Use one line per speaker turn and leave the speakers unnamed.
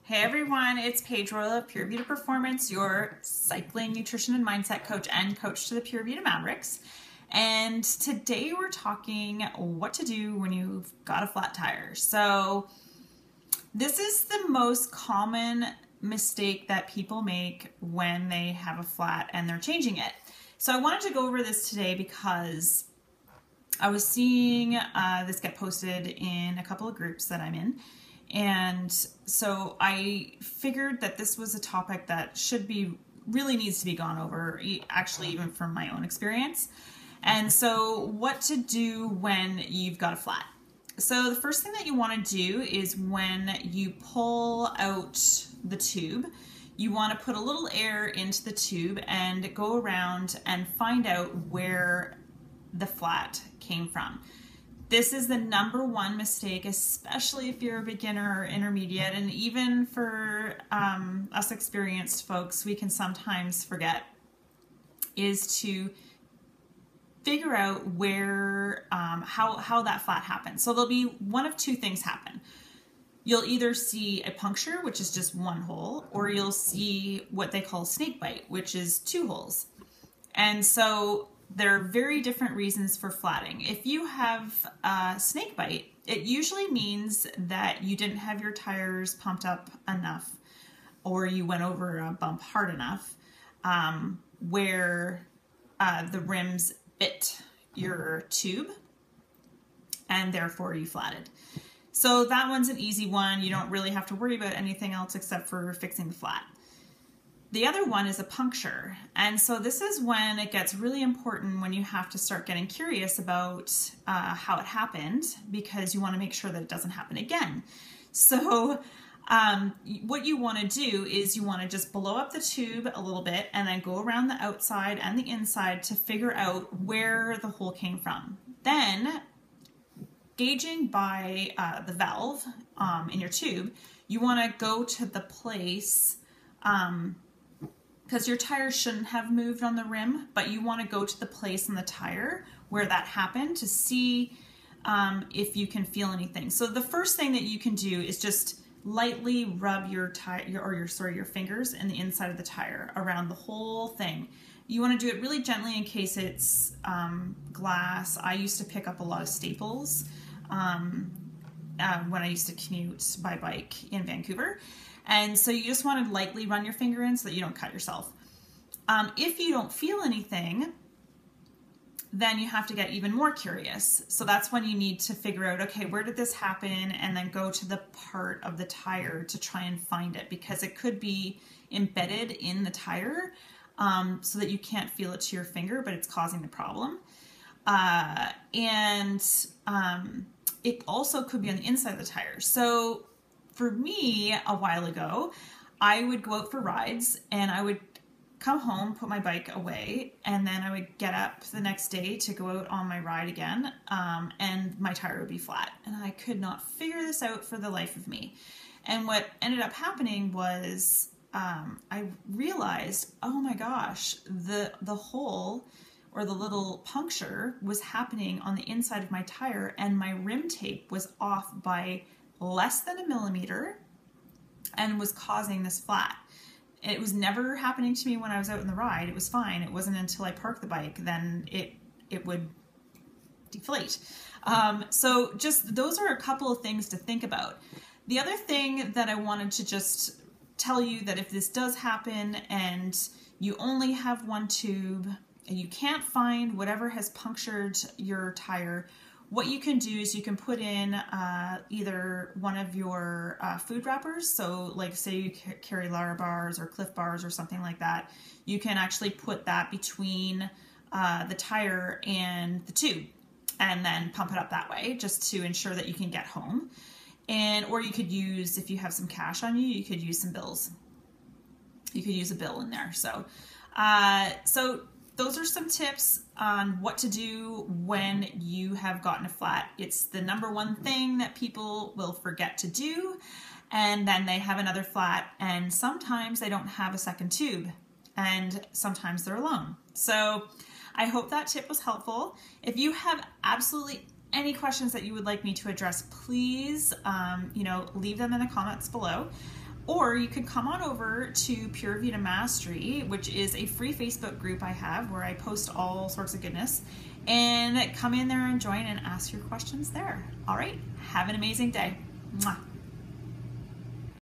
Hey everyone, it's Paige Royal of Pure Vita Performance, your cycling, nutrition, and mindset coach and coach to the Pure Vita Mavericks. And today we're talking what to do when you've got a flat tire. So this is the most common mistake that people make when they have a flat and they're changing it. So I wanted to go over this today because I was seeing this get posted in a couple of groups that I'm in. And so I figured that this was a topic that really needs to be gone over, actually even from my own experience. And so what to do when you've got a flat. So the first thing that you want to do is when you pull out the tube, you want to put a little air into the tube and go around and find out where the flat came from. This is the number one mistake, especially if you're a beginner or intermediate, and even for us experienced folks, we can sometimes forget, is to figure out where, how that flat happens. So there'll be one of two things happen. You'll either see a puncture, which is just one hole, or you'll see what they call snake bite, which is two holes. And so there are very different reasons for flatting. If you have a snake bite, it usually means that you didn't have your tires pumped up enough, or you went over a bump hard enough where the rims bit your tube, and therefore you flatted. So that one's an easy one. You don't really have to worry about anything else except for fixing the flat. The other one is a puncture. And so this is when it gets really important, when you have to start getting curious about how it happened, because you want to make sure that it doesn't happen again. So what you want to do is you want to just blow up the tube a little bit and then go around the outside and the inside to figure out where the hole came from. Then, gauging by the valve in your tube, you want to go to the place, because your tire shouldn't have moved on the rim, but you want to go to the place in the tire where that happened to see if you can feel anything. So the first thing that you can do is just lightly rub your fingers in the inside of the tire around the whole thing. You want to do it really gently in case it's glass. I used to pick up a lot of staples when I used to commute by bike in Vancouver. And so you just want to lightly run your finger in so that you don't cut yourself. If you don't feel anything, then you have to get even more curious. So that's when you need to figure out, okay, where did this happen? And then go to the part of the tire to try and find it, because it could be embedded in the tire so that you can't feel it to your finger, but it's causing the problem. It also could be on the inside of the tire. So for me, a while ago, I would go out for rides and I would come home, put my bike away, and then I would get up the next day to go out on my ride again, and my tire would be flat. And I could not figure this out for the life of me. And what ended up happening was I realized, oh my gosh, the hole or the little puncture was happening on the inside of my tire, and my rim tape was off by less than 1 millimeter and was causing this flat. It was never happening to me when I was out in the ride. It was fine. It wasn't until I parked the bike then it would deflate. So just those are a couple of things to think about. The other thing that I wanted to just tell you, that if this does happen and you only have one tube and you can't find whatever has punctured your tire, what you can do is you can put in either one of your food wrappers. So like say you carry Lara bars or Cliff bars or something like that, you can actually put that between the tire and the tube and then pump it up that way, just to ensure that you can get home. Or you could use, if you have some cash on you, you could use some bills. You could use a bill in there. So those are some tips on what to do when you have gotten a flat. It's the number one thing that people will forget to do, and then they have another flat, and sometimes they don't have a second tube, and sometimes they're alone. So I hope that tip was helpful. If you have absolutely any questions that you would like me to address, please leave them in the comments below. Or you could come on over to Pure Vita Mastery, which is a free Facebook group I have where I post all sorts of goodness, and come in there and join and ask your questions there. All right, have an amazing day. Mwah.